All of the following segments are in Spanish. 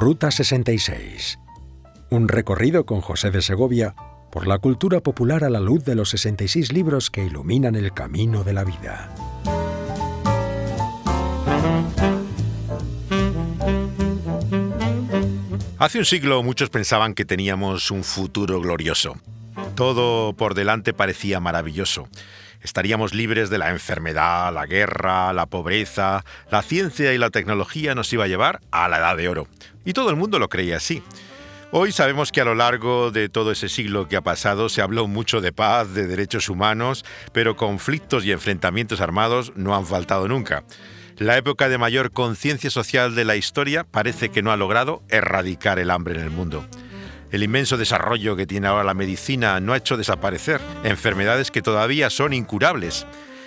Ruta 66. Un recorrido con José de Segovia por la cultura popular a la luz de los 66 libros que iluminan el camino de la vida. Hace un siglo muchos pensaban que teníamos un futuro glorioso. Todo por delante parecía maravilloso. Estaríamos libres de la enfermedad, la guerra, la pobreza. La ciencia y la tecnología nos iba a llevar a la Edad de Oro. Y todo el mundo lo creía así. Hoy sabemos que a lo largo de todo ese siglo que ha pasado se habló mucho de paz, de derechos humanos, pero conflictos y enfrentamientos armados no han faltado nunca. La época de mayor conciencia social de la historia parece que no ha logrado erradicar el hambre en el mundo. El inmenso desarrollo que tiene ahora la medicina no ha hecho desaparecer enfermedades que todavía son incurables.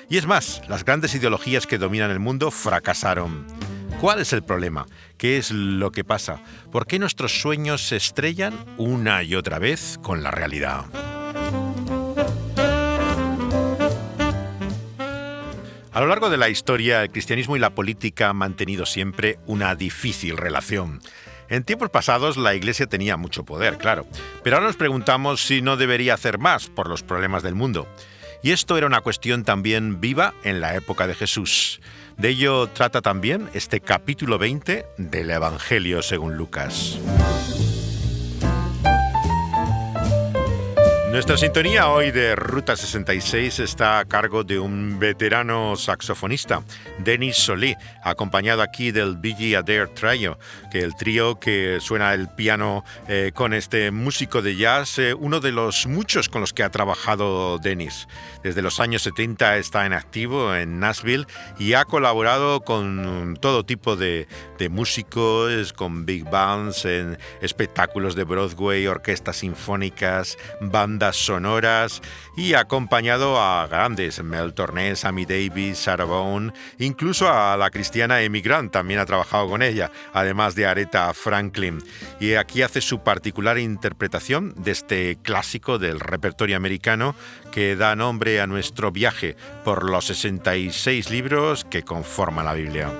Y es más, las grandes ideologías que dominan el mundo fracasaron. ¿Cuál es el problema? ¿Qué es lo que pasa? ¿Por qué nuestros sueños se estrellan una y otra vez con la realidad? A lo largo de la historia, el cristianismo y la política han mantenido siempre una difícil relación. En tiempos pasados la Iglesia tenía mucho poder, claro, pero ahora nos preguntamos si no debería hacer más por los problemas del mundo. Y esto era una cuestión también viva en la época de Jesús. De ello trata también este capítulo 20 del Evangelio según Lucas. Nuestra sintonía hoy de Ruta 66 está a cargo de un veterano saxofonista, Denis Solé, acompañado aquí del Billy Adair Trio, que el trío que suena el piano con este músico de jazz, uno de los muchos con los que ha trabajado Denis. Desde los años 70 está en activo en Nashville y ha colaborado con todo tipo de músicos, con big bands, en espectáculos de Broadway, orquestas sinfónicas, bandas sonoras y ha acompañado a grandes, Mel Torné, Sammy Davis, Sarah Vaughan, incluso a la cristiana Amy Grant, también ha trabajado con ella, además de Aretha Franklin. Y aquí hace su particular interpretación de este clásico del repertorio americano que da nombre a nuestro viaje por los 66 libros que conforman la Biblia.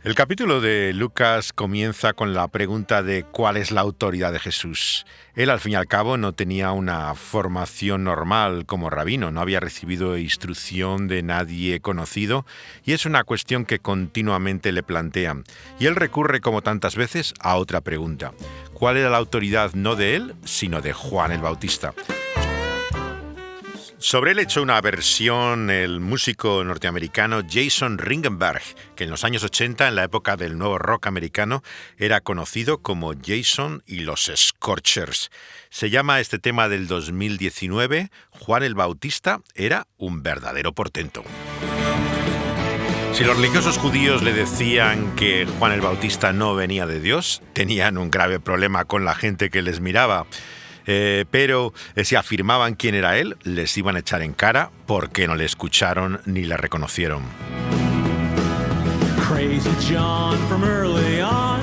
El capítulo de Lucas comienza con la pregunta de cuál es la autoridad de Jesús. Él, al fin y al cabo, no tenía una formación normal como rabino, no había recibido instrucción de nadie conocido y es una cuestión que continuamente le plantean. Y él recurre, como tantas veces, a otra pregunta. ¿Cuál era la autoridad no de él, sino de Juan el Bautista? Sobre él ha hecho una versión el músico norteamericano Jason Ringenberg, que en los años 80, en la época del nuevo rock americano, era conocido como Jason y los Scorchers. Se llama este tema del 2019, Juan el Bautista era un verdadero portento. Si los religiosos judíos le decían que Juan el Bautista no venía de Dios, tenían un grave problema con la gente que les miraba. Pero si afirmaban quién era él, les iban a echar en cara porque no le escucharon ni le reconocieron. Crazy John from early on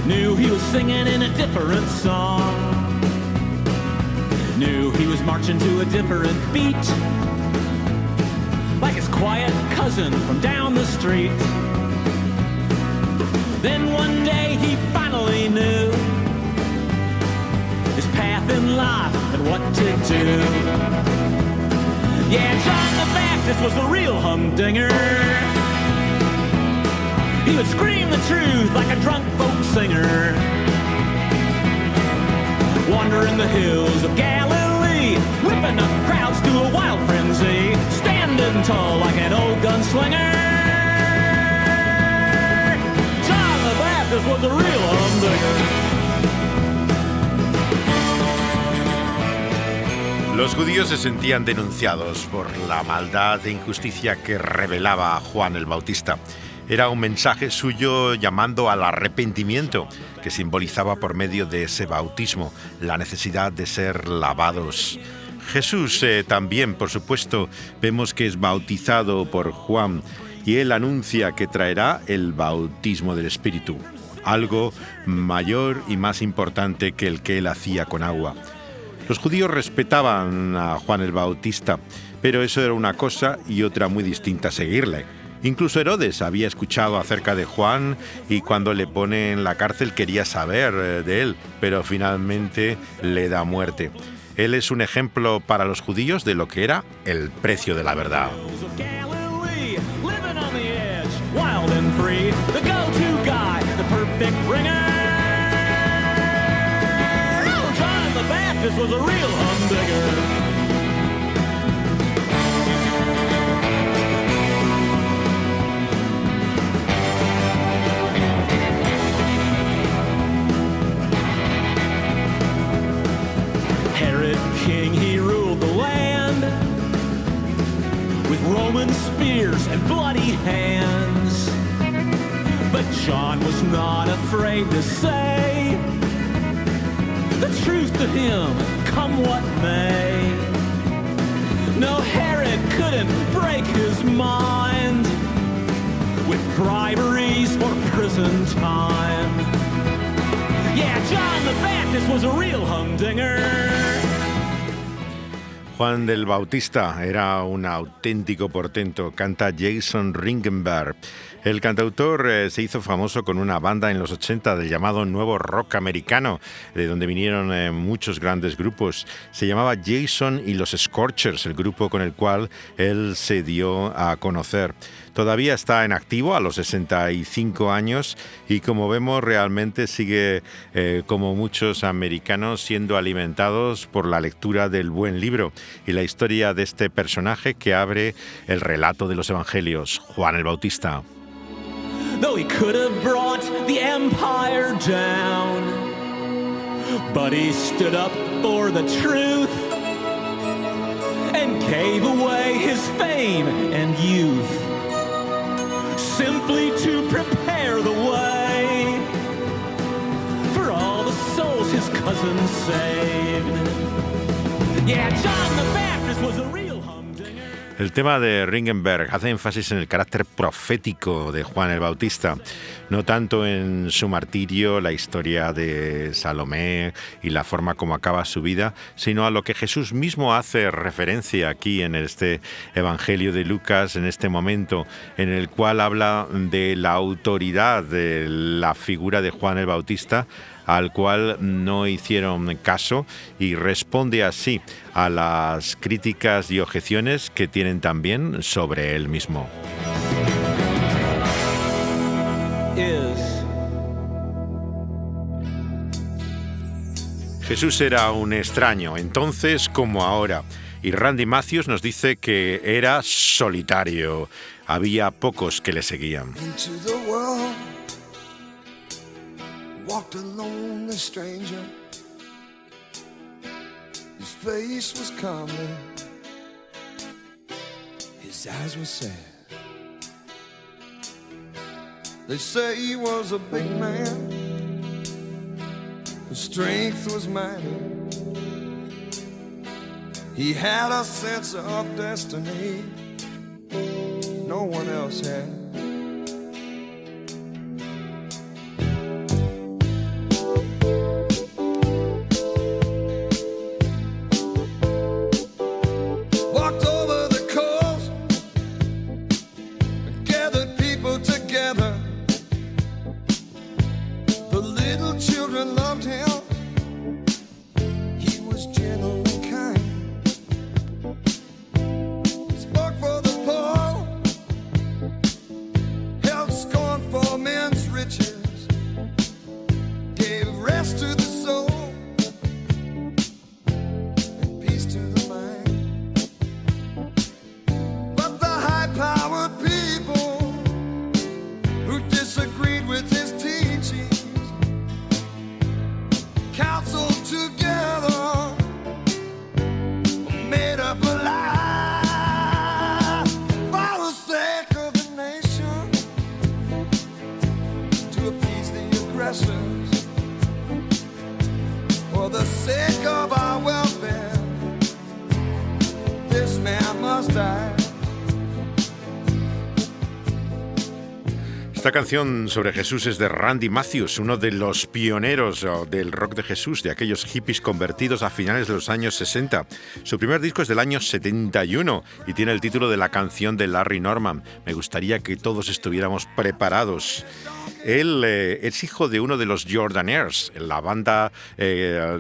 knew he was singing in a different song, knew he was marching to a different beat, like his quiet cousin from down the street. Then one day he finally knew his path in life and what to do. Yeah, John the Baptist was a real humdinger. He would scream the truth like a drunk folk singer. Wandering the hills of Galilee, whipping up crowds to a wild frenzy, standing tall like an old gunslinger. John the Baptist was a real humdinger. Los judíos se sentían denunciados por la maldad e injusticia que revelaba Juan el Bautista. Era un mensaje suyo llamando al arrepentimiento, que simbolizaba por medio de ese bautismo la necesidad de ser lavados. Jesús también, por supuesto, vemos que es bautizado por Juan y él anuncia que traerá el bautismo del Espíritu, algo mayor y más importante que el que él hacía con agua. Los judíos respetaban a Juan el Bautista, pero eso era una cosa y otra muy distinta seguirle. Incluso Herodes había escuchado acerca de Juan y cuando le pone en la cárcel quería saber de él, pero finalmente le da muerte. Él es un ejemplo para los judíos de lo que era el precio de la verdad. King, he ruled the land with Roman spears and bloody hands. But John was not afraid to say the truth to him, come what may. No, Herod couldn't break his mind with briberies or prison time. Yeah, John the Baptist was a real humdinger. Juan del Bautista era un auténtico portento, canta Jason Ringenberg. El cantautor se hizo famoso con una banda en los 80 del llamado Nuevo Rock Americano, de donde vinieron muchos grandes grupos. Se llamaba Jason y los Scorchers, el grupo con el cual él se dio a conocer. Todavía está en activo a los 65 años y como vemos realmente sigue, como muchos americanos, siendo alimentados por la lectura del buen libro y la historia de este personaje que abre el relato de los evangelios, Juan el Bautista. Though he could have brought the empire down, but he stood up for the truth and gave away his fame and youth, simply to prepare the way for all the souls his cousin saved. Yeah, John the Baptist was a real humdinger. El tema de Ringenberg hace énfasis en el carácter profético de Juan el Bautista, no tanto en su martirio, la historia de Salomé y la forma como acaba su vida, sino a lo que Jesús mismo hace referencia aquí en este Evangelio de Lucas, en este momento en el cual habla de la autoridad de la figura de Juan el Bautista, al cual no hicieron caso, y responde así a las críticas y objeciones que tienen también sobre él mismo. Jesús era un extraño, entonces como ahora, y Randy Matthews nos dice que era solitario. Había pocos que le seguían. Walked a lonely stranger. His face was comely, his eyes were sad. They say he was a big man, his strength was mighty. He had a sense of destiny no one else had. Esta canción sobre Jesús es de Randy Matthews, uno de los pioneros del rock de Jesús, de aquellos hippies convertidos a finales de los años 60. Su primer disco es del año 71 y tiene el título de la canción de Larry Norman. Me gustaría que todos estuviéramos preparados. Él es hijo de uno de los Jordanaires, la banda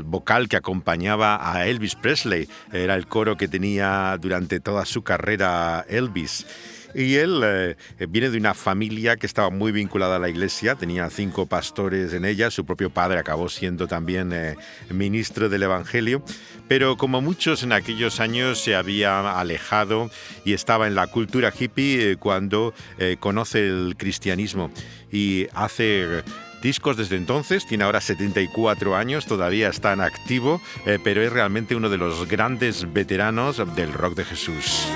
vocal que acompañaba a Elvis Presley. Era el coro que tenía durante toda su carrera Elvis. Y él viene de una familia que estaba muy vinculada a la iglesia, tenía 5 pastores en ella, su propio padre acabó siendo también ministro del Evangelio, pero como muchos en aquellos años se había alejado y estaba en la cultura hippie cuando conoce el cristianismo y hace discos desde entonces, tiene ahora 74 años, todavía está en activo, pero es realmente uno de los grandes veteranos del rock de Jesús.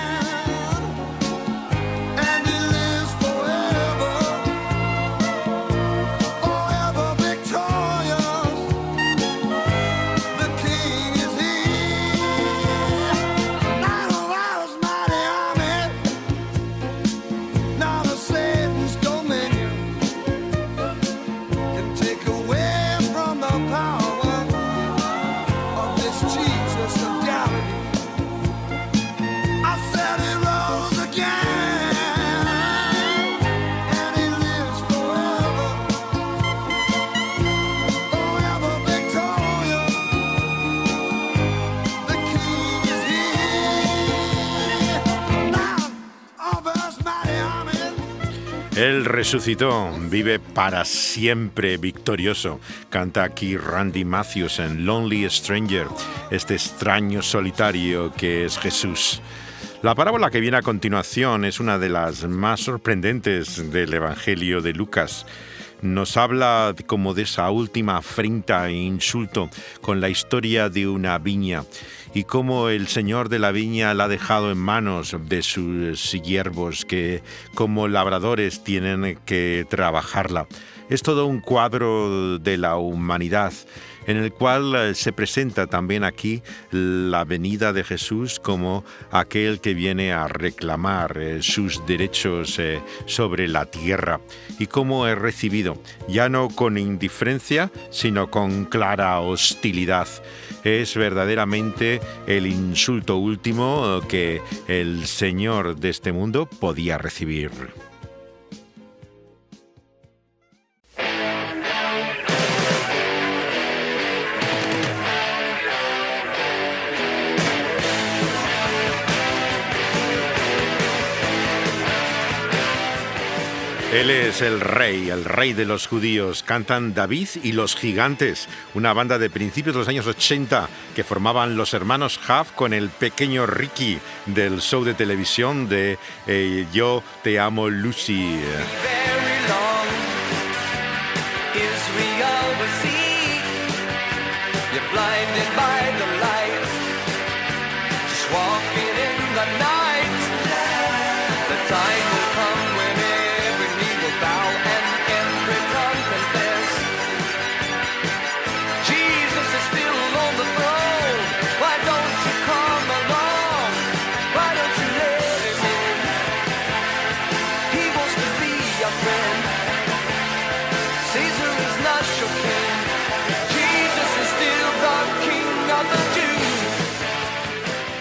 Él resucitó, vive para siempre victorioso. Canta aquí Randy Matthews en Lonely Stranger, este extraño solitario que es Jesús. La parábola que viene a continuación es una de las más sorprendentes del Evangelio de Lucas. Nos habla como de esa última afrenta e insulto con la historia de una viña y cómo el señor de la viña la ha dejado en manos de sus siervos que como labradores tienen que trabajarla. Es todo un cuadro de la humanidad en el cual se presenta también aquí la venida de Jesús como aquel que viene a reclamar sus derechos sobre la tierra y cómo es recibido, ya no con indiferencia, sino con clara hostilidad. Es verdaderamente el insulto último que el Señor de este mundo podía recibir. Él es el rey de los judíos. Cantan David y los Gigantes, una banda de principios de los años 80 que formaban los hermanos Huff con el pequeño Ricky del show de televisión de Yo te amo Lucy.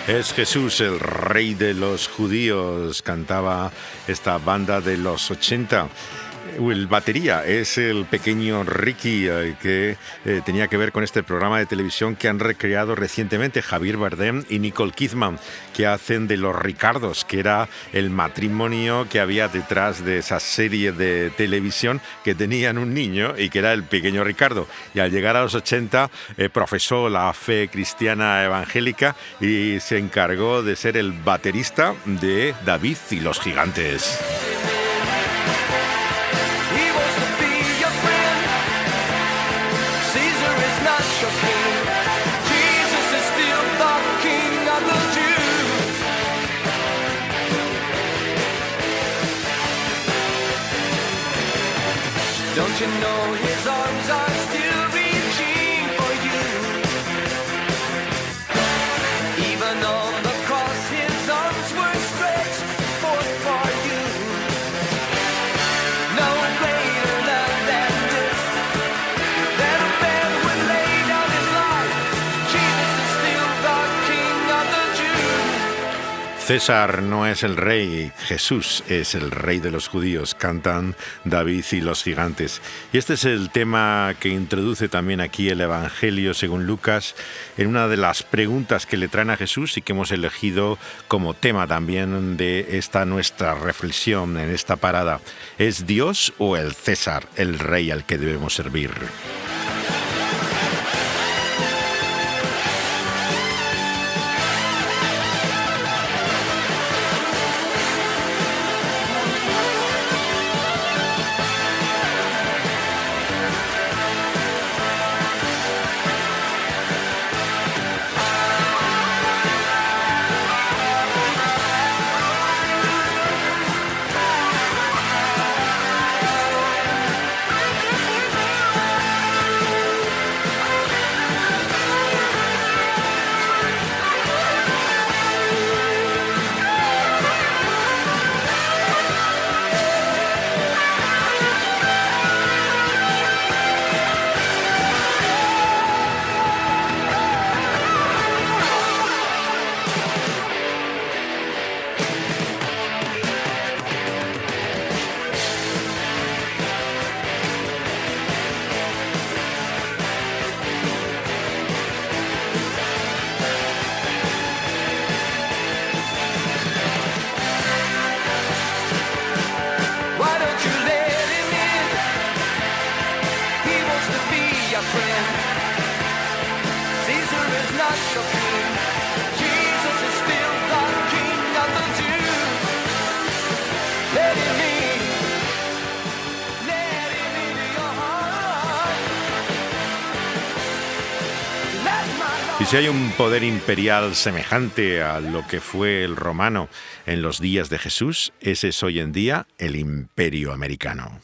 Es Jesús, el rey de los judíos, cantaba esta banda de los 80. El batería es el pequeño Ricky que tenía que ver con este programa de televisión que han recreado recientemente Javier Bardem y Nicole Kidman, que hacen de Los Ricardos, que era el matrimonio que había detrás de esa serie de televisión que tenían un niño y que era el pequeño Ricardo. Y al llegar a los 80 profesó la fe cristiana evangélica y se encargó de ser el baterista de David y los Gigantes. Don't you know his arms are still reaching for you? Even on the cross his arms were stretched forth for you. No César no es el rey, Jesús es el rey de los judíos, cantan David y los gigantes. Y este es el tema que introduce también aquí el Evangelio según Lucas en una de las preguntas que le traen a Jesús y que hemos elegido como tema también de esta nuestra reflexión en esta parada. ¿Es Dios o el César el rey al que debemos servir? Why don't you let him in? He wants to be your friend. Caesar is not your king. Jesus is still the King of the Jews. Let him in. Let him into your heart. Let my Y si hay un poder imperial semejante a lo que fue el romano en los días de Jesús, ese es hoy en día el imperio americano.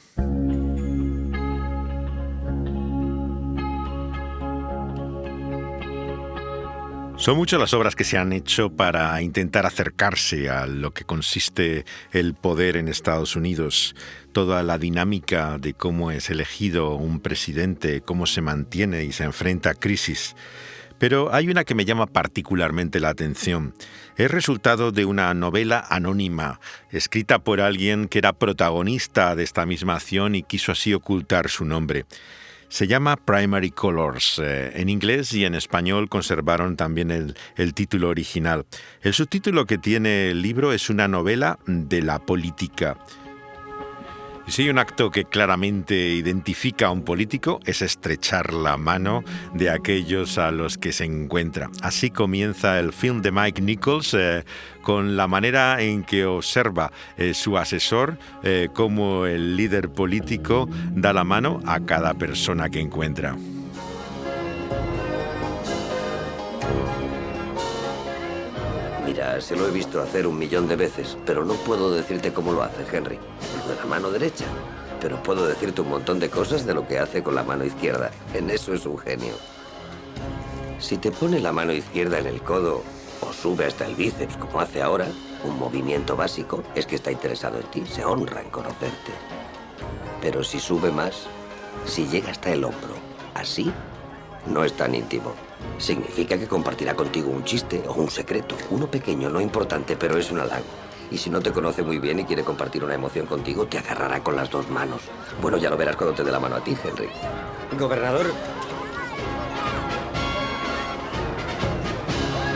Son muchas las obras que se han hecho para intentar acercarse a lo que consiste el poder en Estados Unidos, toda la dinámica de cómo es elegido un presidente, cómo se mantiene y se enfrenta a crisis. Pero hay una que me llama particularmente la atención. Es resultado de una novela anónima, escrita por alguien que era protagonista de esta misma acción y quiso así ocultar su nombre. Se llama Primary Colors. En inglés y en español conservaron también el título original. El subtítulo que tiene el libro es una novela de la política. Y si hay un acto que claramente identifica a un político, es estrechar la mano de aquellos a los que se encuentra. Así comienza el film de Mike Nichols, con la manera en que observa su asesor, cómo el líder político da la mano a cada persona que encuentra. Mira, se lo he visto hacer 1.000.000 de veces, pero no puedo decirte cómo lo hace, Henry. Lo de la mano derecha. Pero puedo decirte un montón de cosas de lo que hace con la mano izquierda. En eso es un genio. Si te pone la mano izquierda en el codo o sube hasta el bíceps, como hace ahora, un movimiento básico, es que está interesado en ti, se honra en conocerte. Pero si sube más, si llega hasta el hombro, así, no es tan íntimo. Significa que compartirá contigo un chiste o un secreto. Uno pequeño, no importante, pero es un halago. Y si no te conoce muy bien y quiere compartir una emoción contigo, te agarrará con las dos manos. Bueno, ya lo verás cuando te dé la mano a ti, Henry. Gobernador.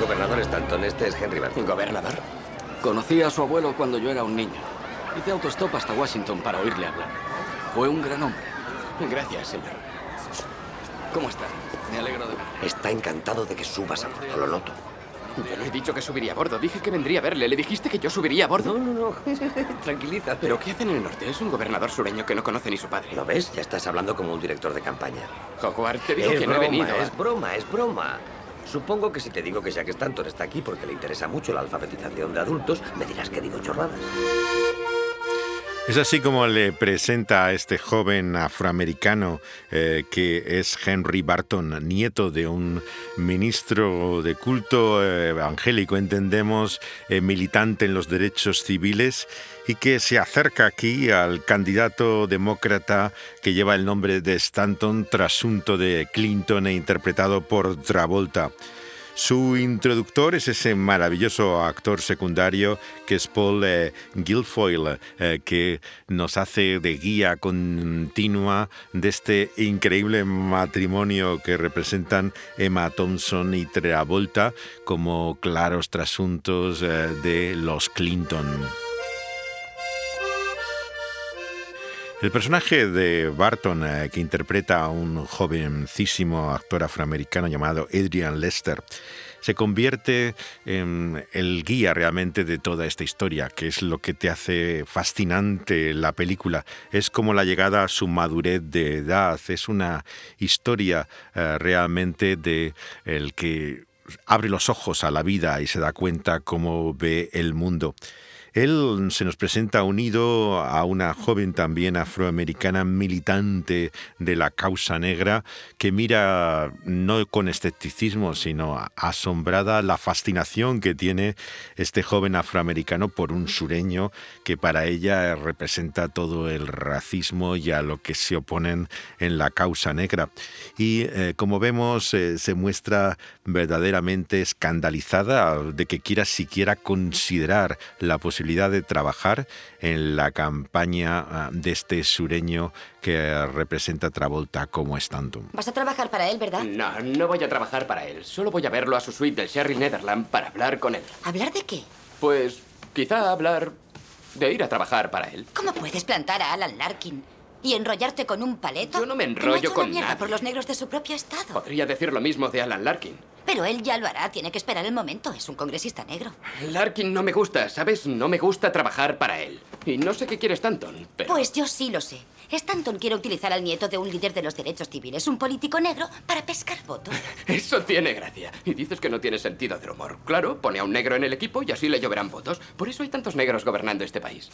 Gobernador Stanton, este es Henry Barton. ¿Gobernador? Conocí a su abuelo cuando yo era un niño. Hice autostop hasta Washington para oírle hablar. Fue un gran hombre. Gracias, señor. ¿Cómo está? Me alegro de verle. Está encantado de que subas a bordo, lo noto. Yo no he dicho que subiría a bordo. Dije que vendría a verle. ¿Le dijiste que yo subiría a bordo? No. Tranquilízate. ¿Pero qué hacen en el norte? Es un gobernador sureño que no conoce ni su padre. ¿Lo ves? Ya estás hablando como un director de campaña. Howard, te digo que no he venido. Es broma. Supongo que si te digo que Jack Stanton está aquí porque le interesa mucho la alfabetización de adultos, me dirás que digo chorradas. Es así como le presenta a este joven afroamericano que es Henry Barton, nieto de un ministro de culto evangélico, entendemos, militante en los derechos civiles, y que se acerca aquí al candidato demócrata que lleva el nombre de Stanton, trasunto de Clinton e interpretado por Travolta. Su introductor es ese maravilloso actor secundario que es Paul Guilfoyle, que nos hace de guía continua de este increíble matrimonio que representan Emma Thompson y Travolta como claros trasuntos de los Clinton. El personaje de Barton, que interpreta a un jovencísimo actor afroamericano llamado Adrian Lester, se convierte en el guía realmente de toda esta historia, que es lo que te hace fascinante la película. Es como la llegada a su madurez de edad, es una historia realmente de el que abre los ojos a la vida y se da cuenta cómo ve el mundo. Él se nos presenta unido a una joven también afroamericana militante de la causa negra que mira no con escepticismo sino asombrada la fascinación que tiene este joven afroamericano por un sureño que para ella representa todo el racismo y a lo que se oponen en la causa negra. Y como vemos se muestra verdaderamente escandalizada de que quiera siquiera considerar la posibilidad de trabajar en la campaña de este sureño que representa a Travolta como Stanton. Vas a trabajar para él, ¿verdad? No, no voy a trabajar para él. Solo voy a verlo a su suite del Sherry Netherland para hablar con él. ¿Hablar de qué? Pues quizá hablar de ir a trabajar para él. ¿Cómo puedes plantar a Alan Larkin y enrollarte con un paleto? Yo no me Que no ha enrollo hecho con una mierda nadie. por los negros de su propio estado. Podría decir lo mismo de Alan Larkin. Pero él ya lo hará, tiene que esperar el momento. Es un congresista negro. Larkin no me gusta, ¿sabes? No me gusta trabajar para él. Y no sé qué quiere Stanton, pero... Pues yo sí lo sé. Stanton quiere utilizar al nieto de un líder de los derechos civiles, un político negro, para pescar votos. Eso tiene gracia. Y dices que no tiene sentido del humor. Claro, pone a un negro en el equipo y así le lloverán votos. Por eso hay tantos negros gobernando este país.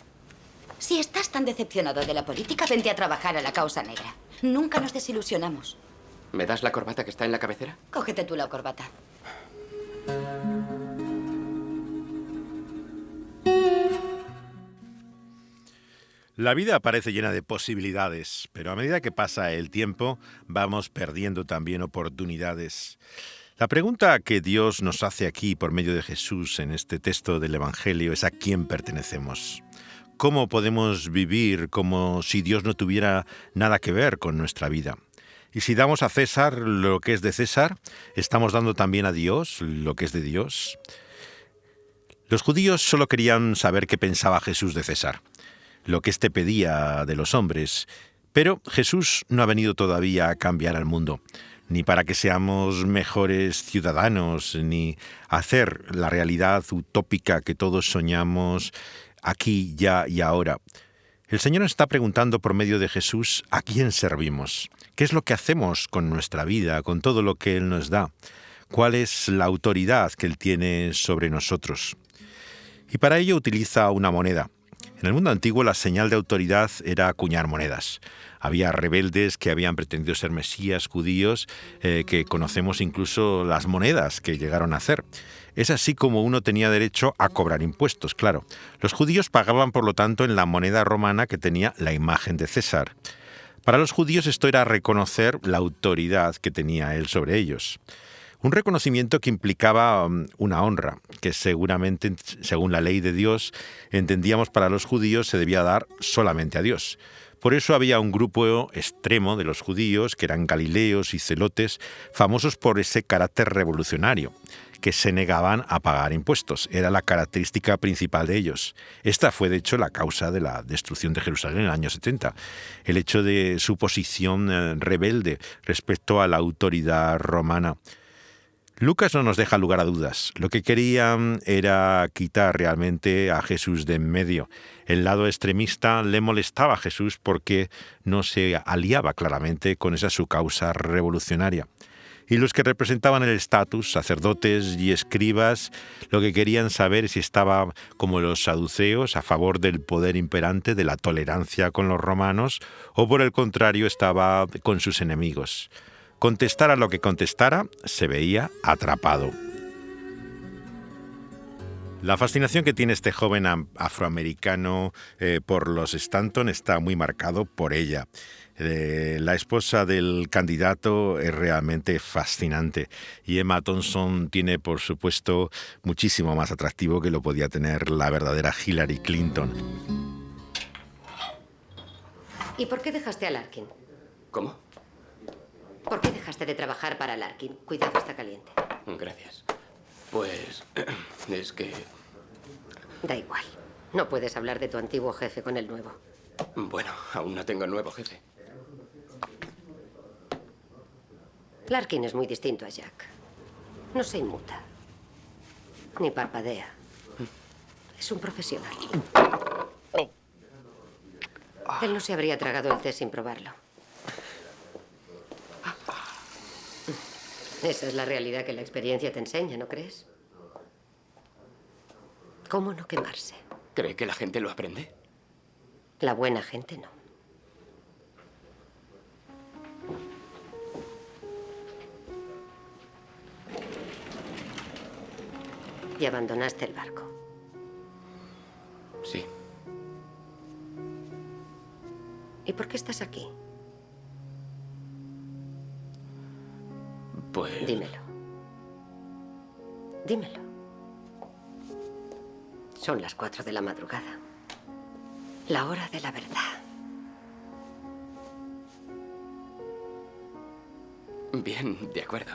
Si estás tan decepcionado de la política, vente a trabajar a la causa negra. Nunca nos desilusionamos. ¿Me das la corbata que está en la cabecera? Cógete tú la corbata. La vida parece llena de posibilidades, pero a medida que pasa el tiempo vamos perdiendo también oportunidades. La pregunta que Dios nos hace aquí por medio de Jesús en este texto del Evangelio es ¿a quién pertenecemos? ¿Cómo podemos vivir como si Dios no tuviera nada que ver con nuestra vida? Y si damos a César lo que es de César, ¿estamos dando también a Dios lo que es de Dios? Los judíos solo querían saber qué pensaba Jesús de César, lo que éste pedía de los hombres, pero Jesús no ha venido todavía a cambiar al mundo, ni para que seamos mejores ciudadanos, ni hacer la realidad utópica que todos soñamos aquí, ya y ahora. El Señor nos está preguntando por medio de Jesús ¿a quién servimos? ¿Qué es lo que hacemos con nuestra vida, con todo lo que Él nos da? ¿Cuál es la autoridad que Él tiene sobre nosotros? Y para ello utiliza una moneda. En el mundo antiguo la señal de autoridad era acuñar monedas. Había rebeldes que habían pretendido ser mesías judíos, que conocemos incluso las monedas que llegaron a hacer. Es así como uno tenía derecho a cobrar impuestos, claro. Los judíos pagaban, por lo tanto, en la moneda romana que tenía la imagen de César. Para los judíos esto era reconocer la autoridad que tenía él sobre ellos. Un reconocimiento que implicaba una honra, que seguramente, según la ley de Dios, entendíamos para los judíos se debía dar solamente a Dios. Por eso había un grupo extremo de los judíos, que eran galileos y celotes, famosos por ese carácter revolucionario, que se negaban a pagar impuestos. Era la característica principal de ellos. Esta fue, de hecho, la causa de la destrucción de Jerusalén en el año 70. El hecho de su posición rebelde respecto a la autoridad romana. Lucas no nos deja lugar a dudas. Lo que querían era quitar realmente a Jesús de en medio. El lado extremista le molestaba a Jesús porque no se aliaba claramente con esa su causa revolucionaria. Y los que representaban el estatus, sacerdotes y escribas, lo que querían saber si estaba, como los saduceos, a favor del poder imperante, de la tolerancia con los romanos, o por el contrario estaba con sus enemigos. Contestara lo que contestara, se veía atrapado. La fascinación que tiene este joven afroamericano por los Stanton está muy marcado por ella. La esposa del candidato es realmente fascinante y Emma Thompson tiene, por supuesto, muchísimo más atractivo que lo podía tener la verdadera Hillary Clinton. ¿Y por qué dejaste a Larkin? ¿Cómo? ¿Por qué dejaste de trabajar para Larkin? Cuidado, está caliente. Gracias. Pues es que... Da igual. No puedes hablar de tu antiguo jefe con el nuevo. Bueno, aún no tengo nuevo jefe. Larkin es muy distinto a Jack. No se inmuta. Ni parpadea. Es un profesional. Él no se habría tragado el té sin probarlo. Esa es la realidad que la experiencia te enseña, ¿no crees? ¿Cómo no quemarse? ¿Cree que la gente lo aprende? La buena gente no. Y abandonaste el barco. Sí. ¿Y por qué estás aquí? Pues... Dímelo. Dímelo. Son las 4 de la madrugada. La hora de la verdad. Bien, de acuerdo.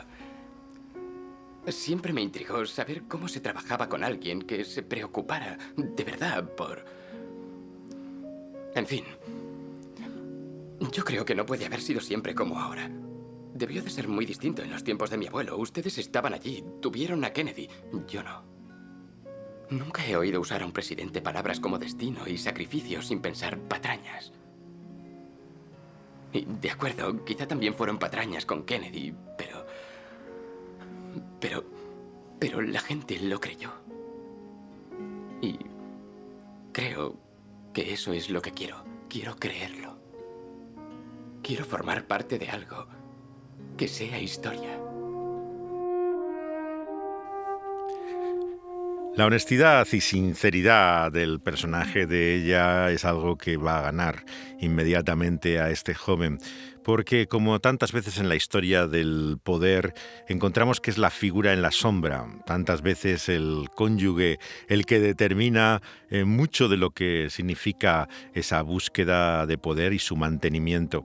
Siempre me intrigó saber cómo se trabajaba con alguien que se preocupara de verdad por... En fin. Yo creo que no puede haber sido siempre como ahora. Debió de ser muy distinto en los tiempos de mi abuelo. Ustedes estaban allí, tuvieron a Kennedy. Yo no. Nunca he oído usar a un presidente palabras como destino y sacrificio sin pensar patrañas. Y de acuerdo, quizá también fueron patrañas con Kennedy, pero la gente lo creyó. Y creo que eso es lo que quiero. Quiero creerlo. Quiero formar parte de algo que sea historia. La honestidad y sinceridad del personaje de ella es algo que va a ganar inmediatamente a este joven, porque como tantas veces en la historia del poder encontramos que es la figura en la sombra, tantas veces el cónyuge el que determina mucho de lo que significa esa búsqueda de poder y su mantenimiento.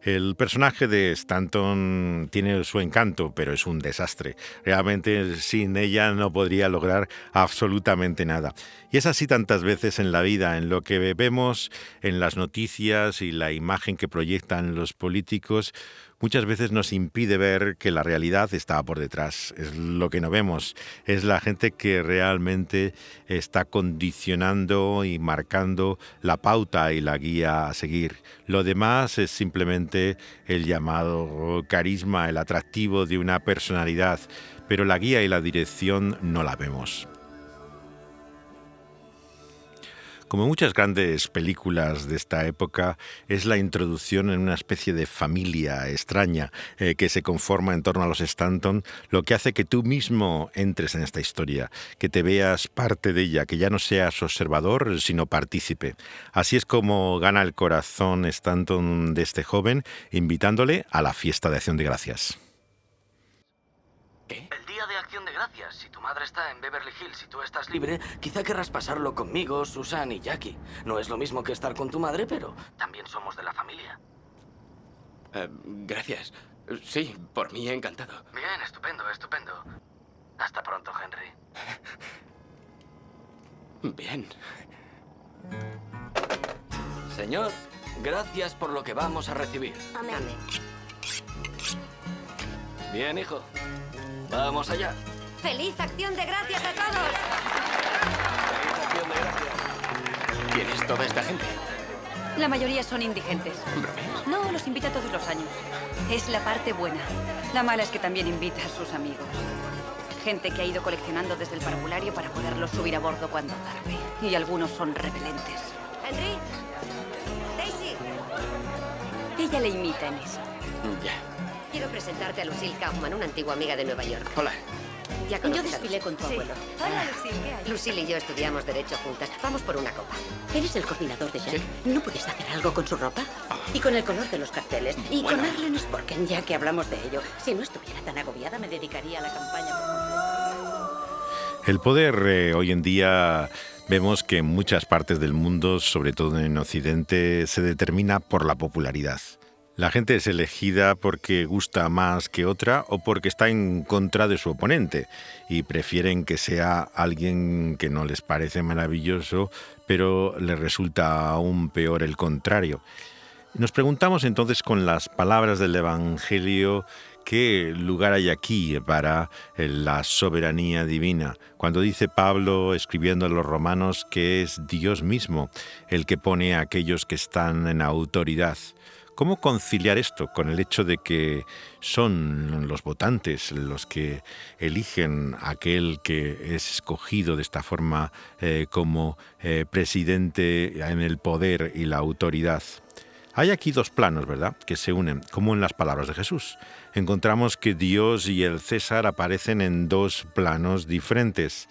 El personaje de Stanton tiene su encanto, pero es un desastre. Realmente sin ella no podría lograr absolutamente nada. Y es así tantas veces en la vida, en lo que vemos en las noticias y la imagen que proyectan los políticos, muchas veces nos impide ver que la realidad está por detrás. Es lo que no vemos. Es la gente que realmente está condicionando y marcando la pauta y la guía a seguir. Lo demás es simplemente el llamado carisma, el atractivo de una personalidad, pero la guía y la dirección no la vemos. Como muchas grandes películas de esta época, es la introducción en una especie de familia extraña que se conforma en torno a los Stanton, lo que hace que tú mismo entres en esta historia, que te veas parte de ella, que ya no seas observador, sino partícipe. Así es como gana el corazón Stanton de este joven, invitándole a la fiesta de Acción de Gracias. ¿Qué? El día de Acción de Gracias. Si tu madre está en Beverly Hills y tú estás libre, quizá querrás pasarlo conmigo, Susan y Jackie. No es lo mismo que estar con tu madre, pero también somos de la familia. Gracias. Sí, por mí encantado. Bien, estupendo, estupendo. Hasta pronto, Henry. Bien. Señor, gracias por lo que vamos a recibir. Amén. Bien, hijo. Vamos allá. ¡Feliz Acción de Gracias a todos! ¡Feliz Acción de Gracias! ¿Quién es toda esta gente? La mayoría son indigentes. ¿Bromeas? No, los invita todos los años. Es la parte buena. La mala es que también invita a sus amigos. Gente que ha ido coleccionando desde el parvulario para poderlos subir a bordo cuando zarpe. Y algunos son repelentes. ¡Henry! ¡Daisy! Ella le imita en eso. Ya. Quiero presentarte a Lucille Kaufman, una antigua amiga de Nueva York. Hola. Ya Yo conoces a desfilé Lucille. con tu Sí. abuelo. Hola, Lucille, ¿qué hay? Lucille y yo estudiamos Derecho juntas. Vamos por una copa. ¿Eres el coordinador de Jack? ¿No puedes hacer algo con su ropa? Y con el color de los carteles. Y Bueno. con Arlen Sporken, ya que hablamos de ello. Si no estuviera tan agobiada, me dedicaría a la campaña por completo. El poder hoy en día vemos que en muchas partes del mundo, sobre todo en Occidente, se determina por la popularidad. La gente es elegida porque gusta más que otra o porque está en contra de su oponente y prefieren que sea alguien que no les parece maravilloso, pero les resulta aún peor el contrario. Nos preguntamos entonces con las palabras del Evangelio qué lugar hay aquí para la soberanía divina. Cuando dice Pablo, escribiendo a los romanos, que es Dios mismo el que pone a aquellos que están en autoridad. ¿Cómo conciliar esto con el hecho de que son los votantes los que eligen a aquel que es escogido de esta forma como presidente en el poder y la autoridad? Hay aquí dos planos, ¿verdad?, que se unen, como en las palabras de Jesús. Encontramos que Dios y el César aparecen en dos planos diferentes.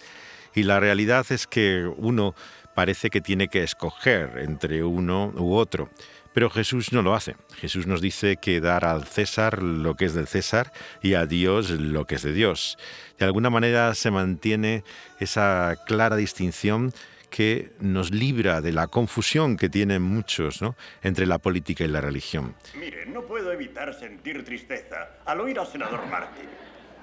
Y la realidad es que uno parece que tiene que escoger entre uno u otro. Pero Jesús no lo hace. Jesús nos dice que dar al César lo que es del César y a Dios lo que es de Dios. De alguna manera se mantiene esa clara distinción que nos libra de la confusión que tienen muchos, ¿no?, entre la política y la religión. Mire, no puedo evitar sentir tristeza al oír al senador Martin.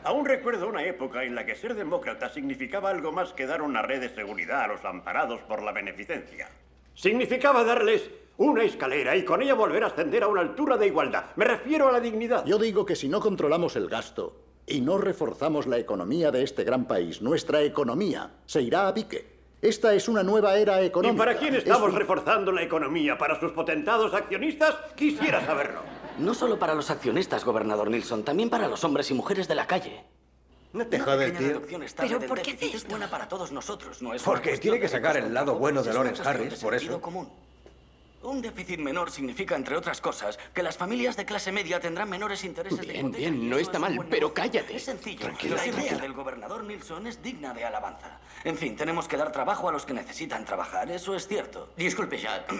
Aún recuerdo una época en la que ser demócrata significaba algo más que dar una red de seguridad a los amparados por la beneficencia. Significaba darles una escalera y con ella volver a ascender a una altura de igualdad. Me refiero a la dignidad. Yo digo que si no controlamos el gasto y no reforzamos la economía de este gran país, nuestra economía se irá a pique. Esta es una nueva era económica. ¿Y para quién estamos reforzando la economía? ¿Para sus potentados accionistas? Quisiera saberlo. No solo para los accionistas, gobernador Nilsson, también para los hombres y mujeres de la calle. No te jodes, tío. ¿Pero por qué hace esto? Es buena para todos nosotros, no es una Porque cuestión tiene que de sacar ricos el lado o bueno pobres, de es una Lawrence cuestión Harris, de por sentido eso. común. Un déficit menor significa, entre otras cosas, que las familias de clase media tendrán menores intereses de hipoteca. Bien, no está mal, pero cállate. Es sencillo. Tranquila, La idea tranquila. del gobernador Nilsson es digna de alabanza. En fin, tenemos que dar trabajo a los que necesitan trabajar, eso es cierto. Disculpe, Jack.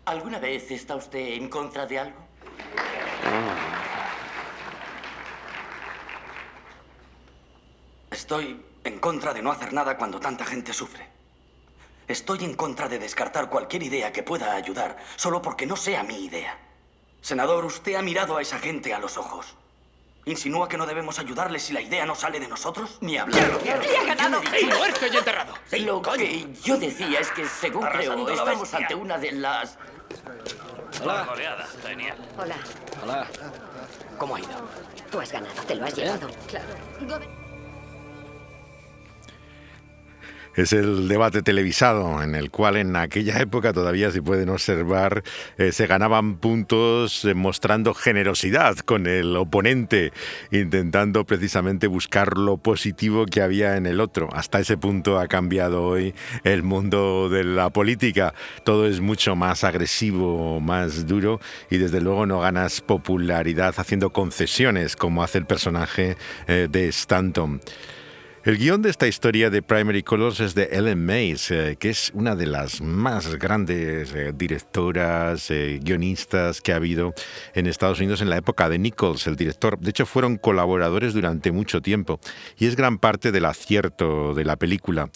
¿Alguna vez está usted en contra de algo? Estoy en contra de no hacer nada cuando tanta gente sufre. Estoy en contra de descartar cualquier idea que pueda ayudar solo porque no sea mi idea. Senador, usted ha mirado a esa gente a los ojos. ¿Insinúa que no debemos ayudarles si la idea no sale de nosotros? Ni hablar. ¡Le ha ganado! ¡Y muerto y enterrado! Lo que yo decía es que, según Arrasando creo, la estamos bestia. ante una de las... Hola. Genial. Hola. Hola. ¿Cómo ha ido? Tú has ganado, te lo has llevado. Claro. Es el debate televisado en el cual en aquella época todavía se pueden observar, se ganaban puntos mostrando generosidad con el oponente, intentando precisamente buscar lo positivo que había en el otro. Hasta ese punto ha cambiado hoy el mundo de la política. Todo es mucho más agresivo, más duro y desde luego no ganas popularidad haciendo concesiones como hace el personaje de Stanton. El guión de esta historia de Primary Colors es de Ellen Mays, que es una de las más grandes directoras, guionistas que ha habido en Estados Unidos en la época de Nichols, el director. De hecho, fueron colaboradores durante mucho tiempo y es gran parte del acierto de la película.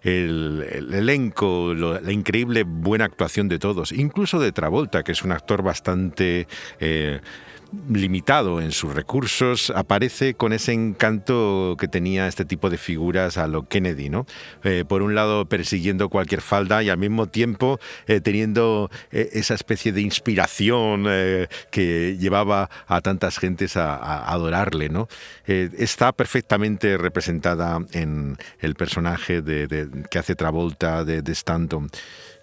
El elenco, la increíble buena actuación de todos, incluso de Travolta, que es un actor bastante limitado en sus recursos, aparece con ese encanto que tenía este tipo de figuras a lo Kennedy, ¿no? Por un lado persiguiendo cualquier falda y al mismo tiempo teniendo esa especie de inspiración que llevaba a tantas gentes a adorarle, ¿no? Está perfectamente representada en el personaje que hace Travolta de Stanton.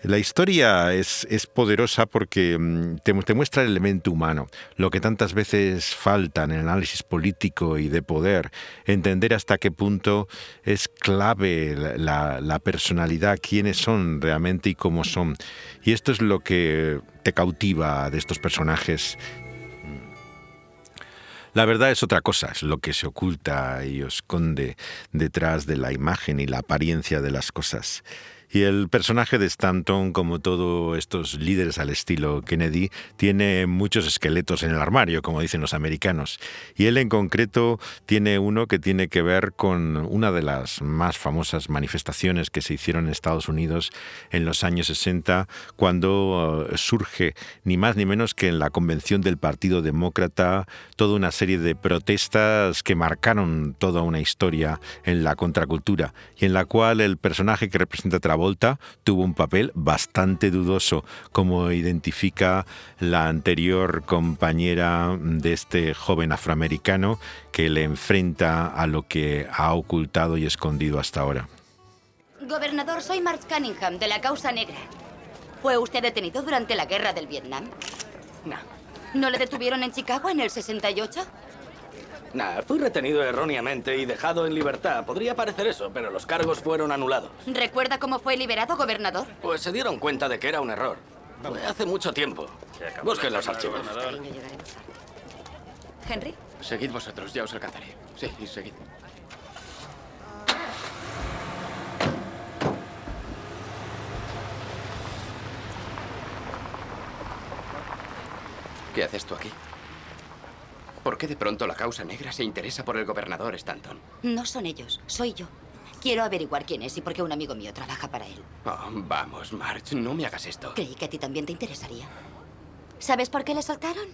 La historia es poderosa porque te muestra el elemento humano, lo que tantas veces falta en el análisis político y de poder, entender hasta qué punto es clave la personalidad, quiénes son realmente y cómo son. Y esto es lo que te cautiva de estos personajes. La verdad es otra cosa, es lo que se oculta y esconde detrás de la imagen y la apariencia de las cosas. Y el personaje de Stanton, como todos estos líderes al estilo Kennedy, tiene muchos esqueletos en el armario, como dicen los americanos. Y él en concreto tiene uno que tiene que ver con una de las más famosas manifestaciones que se hicieron en Estados Unidos en los años 60, cuando surge ni más ni menos que en la convención del Partido Demócrata toda una serie de protestas que marcaron toda una historia en la contracultura y en la cual el personaje que representa Travolta tuvo un papel bastante dudoso, como identifica la anterior compañera de este joven afroamericano que le enfrenta a lo que ha ocultado y escondido hasta ahora. Gobernador, soy Marge Cunningham, de la Causa Negra. ¿Fue usted detenido durante la guerra del Vietnam? No. ¿No le detuvieron en Chicago en el 68? Nah, fui retenido erróneamente y dejado en libertad. Podría parecer eso, pero los cargos fueron anulados. ¿Recuerda cómo fue liberado, gobernador? Pues se dieron cuenta de que era un error. Fue hace mucho tiempo. Busquen los archivos. ¿Henry? Seguid vosotros, ya os alcanzaré. Sí, seguid. ¿Qué haces tú aquí? ¿Por qué de pronto la Causa Negra se interesa por el gobernador Stanton? No son ellos, soy yo. Quiero averiguar quién es y por qué un amigo mío trabaja para él. Oh, vamos, Marge, no me hagas esto. Creí que a ti también te interesaría. ¿Sabes por qué le soltaron?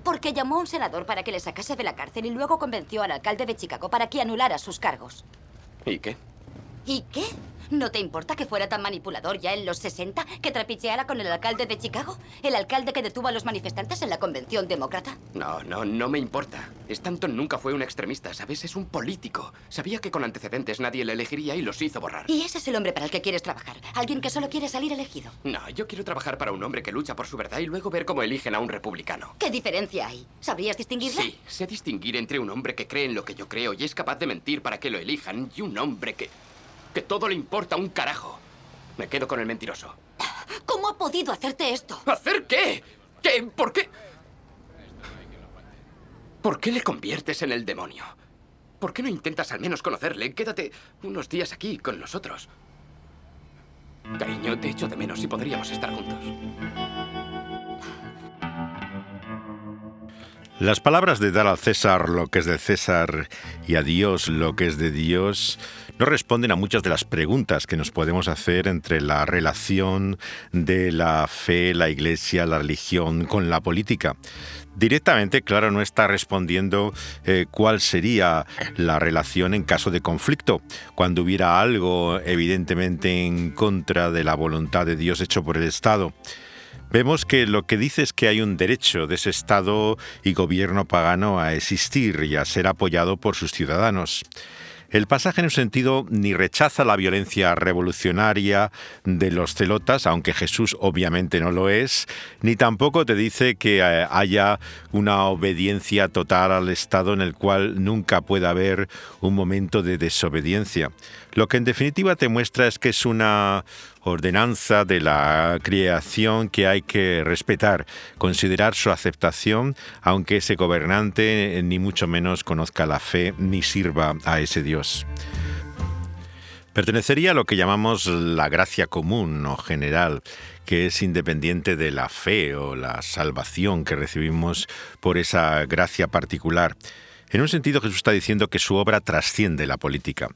Porque llamó a un senador para que le sacase de la cárcel y luego convenció al alcalde de Chicago para que anulara sus cargos. ¿Y qué? ¿Y qué? ¿No te importa que fuera tan manipulador ya en los 60 que trapicheara con el alcalde de Chicago? ¿El alcalde que detuvo a los manifestantes en la convención demócrata? No me importa. Stanton nunca fue un extremista, ¿sabes? Es un político. Sabía que con antecedentes nadie le elegiría y los hizo borrar. Y ese es el hombre para el que quieres trabajar. Alguien que solo quiere salir elegido. No, yo quiero trabajar para un hombre que lucha por su verdad y luego ver cómo eligen a un republicano. ¿Qué diferencia hay? ¿Sabrías distinguirla? Sí, sé distinguir entre un hombre que cree en lo que yo creo y es capaz de mentir para que lo elijan y un hombre que todo le importa un carajo. Me quedo con el mentiroso. ¿Cómo ha podido hacerte esto? ¿Hacer qué? ¿Qué? ¿Por qué? ¿Por qué le conviertes en el demonio? ¿Por qué no intentas al menos conocerle? Quédate unos días aquí con nosotros. Cariño, te echo de menos y podríamos estar juntos. Las palabras de dar al César lo que es de César y a Dios lo que es de Dios no responden a muchas de las preguntas que nos podemos hacer entre la relación de la fe, la iglesia, la religión con la política. Directamente, claro, no está respondiendo cuál sería la relación en caso de conflicto, cuando hubiera algo evidentemente en contra de la voluntad de Dios hecho por el Estado. Vemos que lo que dice es que hay un derecho de ese Estado y gobierno pagano a existir y a ser apoyado por sus ciudadanos. El pasaje en un sentido ni rechaza la violencia revolucionaria de los celotas, aunque Jesús obviamente no lo es, ni tampoco te dice que haya una obediencia total al Estado en el cual nunca pueda haber un momento de desobediencia. Lo que en definitiva te muestra es que es una ordenanza de la creación que hay que respetar, considerar su aceptación, aunque ese gobernante ni mucho menos conozca la fe ni sirva a ese Dios. Pertenecería a lo que llamamos la gracia común o general, que es independiente de la fe o la salvación que recibimos por esa gracia particular. En un sentido, Jesús está diciendo que su obra trasciende la política.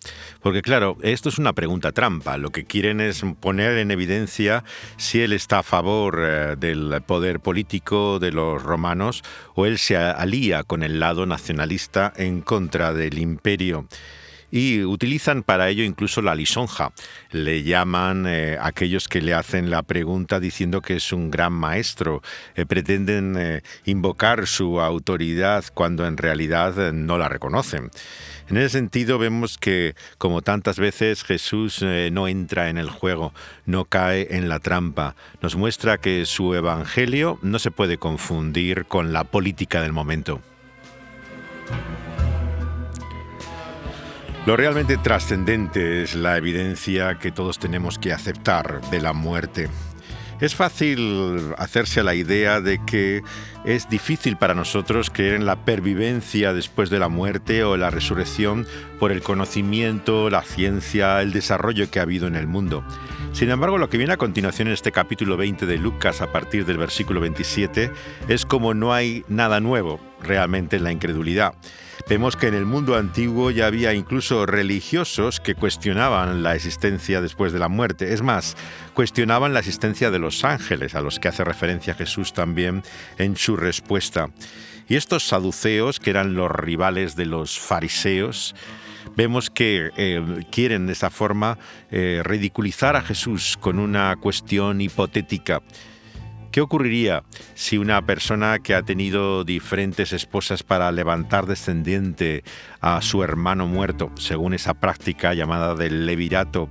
Porque claro, esto es una pregunta trampa. Lo que quieren es poner en evidencia si él está a favor del poder político de los romanos o él se alía con el lado nacionalista en contra del imperio. Y utilizan para ello incluso la lisonja. Le llaman aquellos que le hacen la pregunta diciendo que es un gran maestro. Pretenden invocar su autoridad cuando en realidad no la reconocen. En ese sentido vemos que, como tantas veces, Jesús no entra en el juego, no cae en la trampa. Nos muestra que su evangelio no se puede confundir con la política del momento. Lo realmente trascendente es la evidencia que todos tenemos que aceptar de la muerte. Es fácil hacerse a la idea de que es difícil para nosotros creer en la pervivencia después de la muerte o la resurrección por el conocimiento, la ciencia, el desarrollo que ha habido en el mundo. Sin embargo, lo que viene a continuación en este capítulo 20 de Lucas, a partir del versículo 27, es como no hay nada nuevo realmente en la incredulidad. Vemos que en el mundo antiguo ya había incluso religiosos que cuestionaban la existencia después de la muerte. Es más, cuestionaban la existencia de los ángeles, a los que hace referencia Jesús también en su respuesta. Y estos saduceos, que eran los rivales de los fariseos, vemos que quieren de esa forma ridiculizar a Jesús con una cuestión hipotética. ¿Qué ocurriría si una persona que ha tenido diferentes esposas para levantar descendiente a su hermano muerto, según esa práctica llamada del levirato,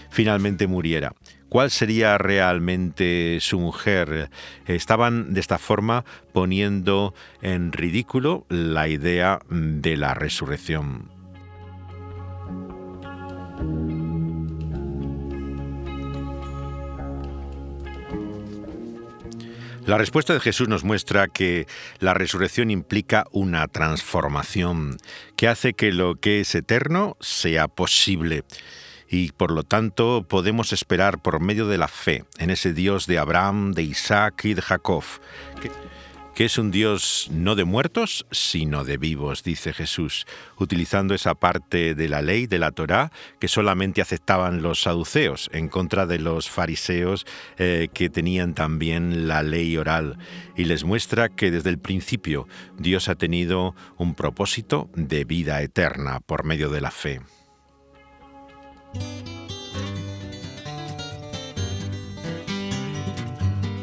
finalmente muriera? ¿Cuál sería realmente su mujer? Estaban de esta forma poniendo en ridículo la idea de la resurrección. La respuesta de Jesús nos muestra que la resurrección implica una transformación que hace que lo que es eterno sea posible. Y por lo tanto podemos esperar por medio de la fe en ese Dios de Abraham, de Isaac y de Jacob, que es un Dios no de muertos, sino de vivos, dice Jesús, utilizando esa parte de la ley, de la Torá, que solamente aceptaban los saduceos, en contra de los fariseos que tenían también la ley oral. Y les muestra que desde el principio Dios ha tenido un propósito de vida eterna por medio de la fe.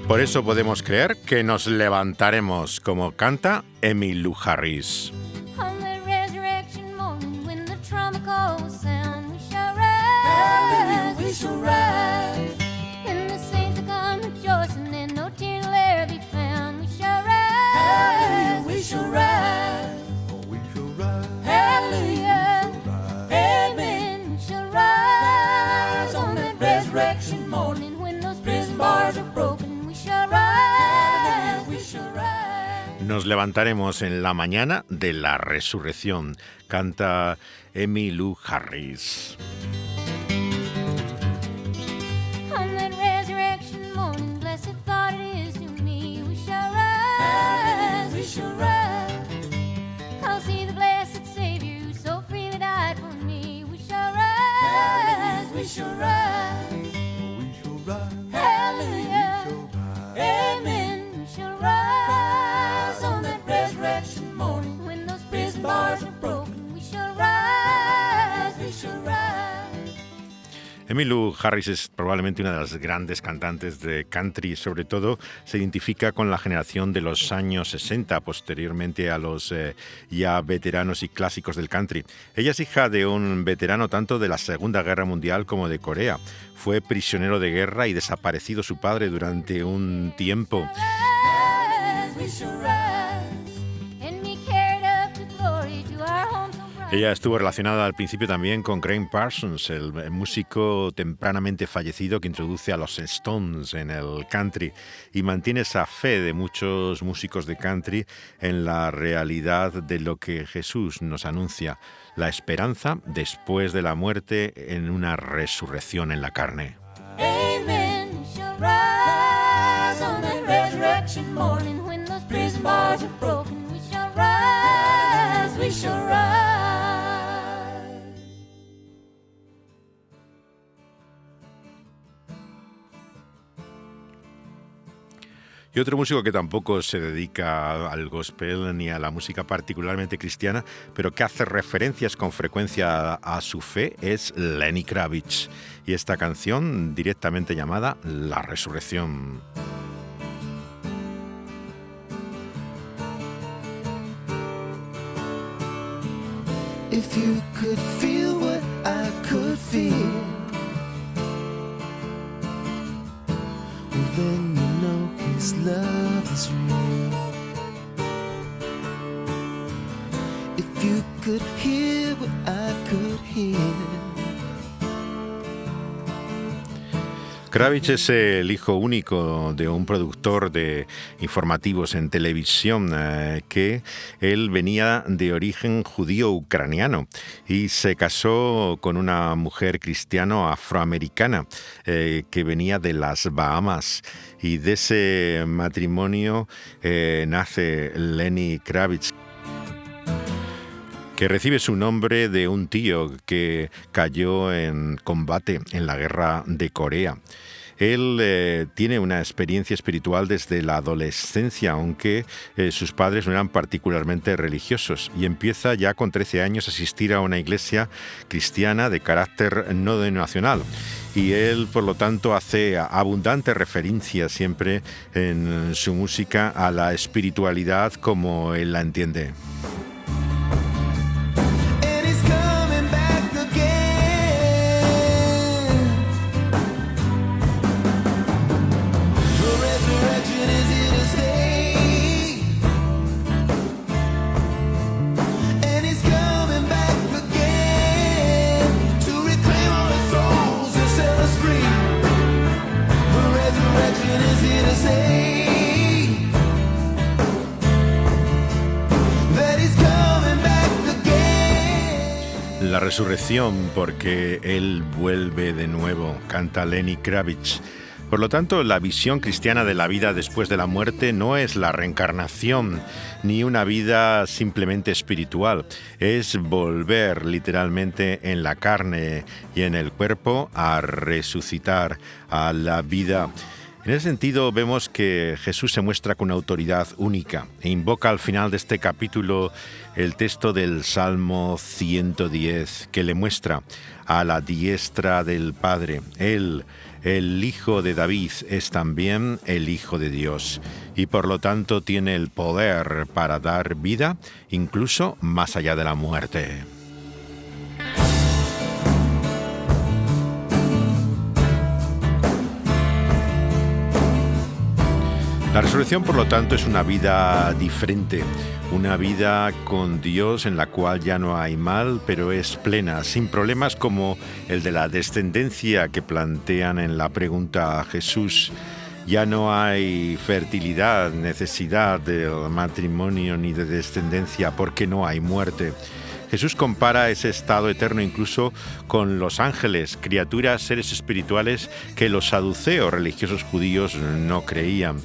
Por eso podemos creer que nos levantaremos, como canta Emmylou Harris. On the resurrection morning, when the trumpet calls sound, we shall rise. We shall rise. And the saints will come rejoicing, and no tear will ever be found. We shall rise. We shall rise. Oh, we shall rise. Hallelujah. Amen. We shall rise on that resurrection morning, when those prison bars are broken. Nos levantaremos en la mañana de la resurrección, canta Emmylou Harris. On that resurrection morning, blessed thought it is to me, we shall rise, we shall rise. I'll see the blessed Savior who so freely died for me, we shall rise, we shall rise. We shall rise. Hallelujah. Amen. We shall rise on that resurrection morning, when those prison bars are broken. We shall rise, we shall rise. Emmylou Harris es probablemente una de las grandes cantantes de country, sobre todo se identifica con la generación de los años 60, posteriormente a los ya veteranos y clásicos del country. Ella es hija de un veterano tanto de la Segunda Guerra Mundial como de Corea. Fue prisionero de guerra y desaparecido su padre durante un tiempo. Ella estuvo relacionada al principio también con Graham Parsons, el músico tempranamente fallecido que introduce a los Stones en el country, y mantiene esa fe de muchos músicos de country en la realidad de lo que Jesús nos anuncia, la esperanza después de la muerte en una resurrección en la carne. Amen. We shall rise on that resurrection morning, when those prison bars are broken. We shall rise, we shall rise. Y otro músico que tampoco se dedica al gospel ni a la música particularmente cristiana, pero que hace referencias con frecuencia a su fe, es Lenny Kravitz. Y esta canción directamente llamada La Resurrección. If you could feel what I could feel, well then you know His love is real. If you could hear what I could hear. Kravitz es el hijo único de un productor de informativos en televisión que él venía de origen judío ucraniano y se casó con una mujer cristiano afroamericana que venía de las Bahamas, y de ese matrimonio nace Lenny Kravitz, que recibe su nombre de un tío que cayó en combate en la guerra de Corea. Él tiene una experiencia espiritual desde la adolescencia, aunque sus padres no eran particularmente religiosos, y empieza ya con 13 años a asistir a una iglesia cristiana de carácter no denominacional. Y él, por lo tanto, hace abundante referencia siempre en su música a la espiritualidad como él la entiende. La resurrección, porque Él vuelve de nuevo, canta Lenny Kravitz. Por lo tanto, la visión cristiana de la vida después de la muerte no es la reencarnación, ni una vida simplemente espiritual. Es volver literalmente en la carne y en el cuerpo a resucitar a la vida. En ese sentido, vemos que Jesús se muestra con autoridad única e invoca al final de este capítulo el texto del Salmo 110, que le muestra a la diestra del Padre. Él, el Hijo de David, es también el Hijo de Dios, y por lo tanto tiene el poder para dar vida, incluso más allá de la muerte. La resurrección, por lo tanto, es una vida diferente, una vida con Dios en la cual ya no hay mal, pero es plena, sin problemas como el de la descendencia que plantean en la pregunta a Jesús. Ya no hay fertilidad, necesidad del matrimonio ni de descendencia, porque no hay muerte. Jesús compara ese estado eterno incluso con los ángeles, criaturas, seres espirituales que los saduceos religiosos judíos no creían.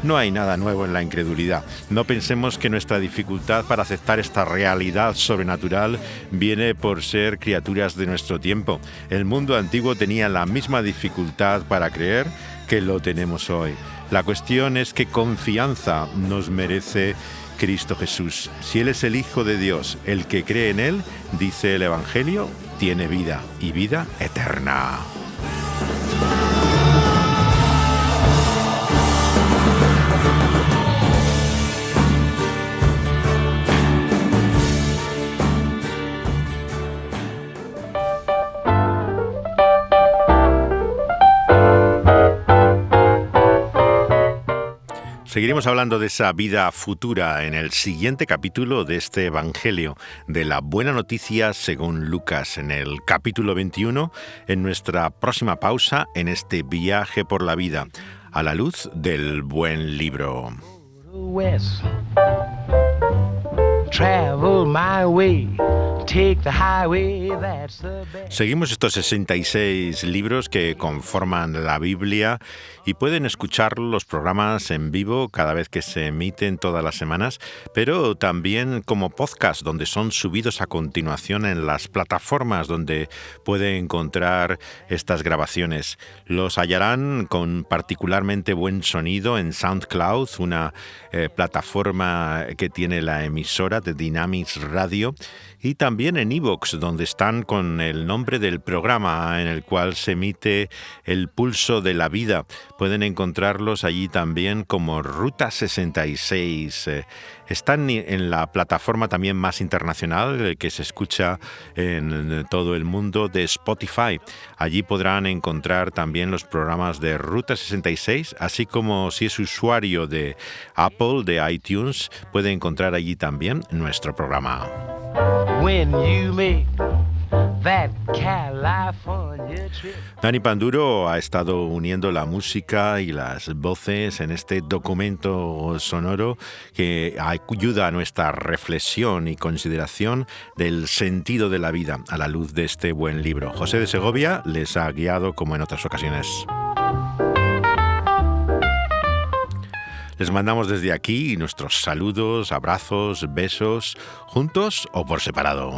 No hay nada nuevo en la incredulidad. No pensemos que nuestra dificultad para aceptar esta realidad sobrenatural viene por ser criaturas de nuestro tiempo. El mundo antiguo tenía la misma dificultad para creer que lo tenemos hoy. La cuestión es qué confianza nos merece Cristo Jesús. Si Él es el Hijo de Dios, el que cree en Él, dice el Evangelio, tiene vida y vida eterna. Seguiremos hablando de esa vida futura en el siguiente capítulo de este Evangelio, de la Buena Noticia según Lucas, en el capítulo 21, en nuestra próxima pausa en este viaje por la vida, a la luz del buen libro. West, travel my way. Take the highway, that's the best. Seguimos estos 66 libros que conforman la Biblia y pueden escuchar los programas en vivo cada vez que se emiten todas las semanas, pero también como podcast donde son subidos a continuación en las plataformas donde puede encontrar estas grabaciones. Los hallarán con particularmente buen sonido en SoundCloud, una plataforma que tiene la emisora de Dynamics Radio, y también en iVoox, donde están con el nombre del programa en el cual se emite El Pulso de la Vida. Pueden encontrarlos allí también como Ruta 66. Están en la plataforma también más internacional que se escucha en todo el mundo de Spotify. Allí podrán encontrar también los programas de Ruta 66, así como si es usuario de Apple, de iTunes, puede encontrar allí también nuestro programa. When you make that California trip. Dani Panduro ha estado uniendo la música y las voces en este documento sonoro que ayuda a nuestra reflexión y consideración del sentido de la vida a la luz de este buen libro. José de Segovia les ha guiado como en otras ocasiones. Les mandamos desde aquí nuestros saludos, abrazos, besos, juntos o por separado.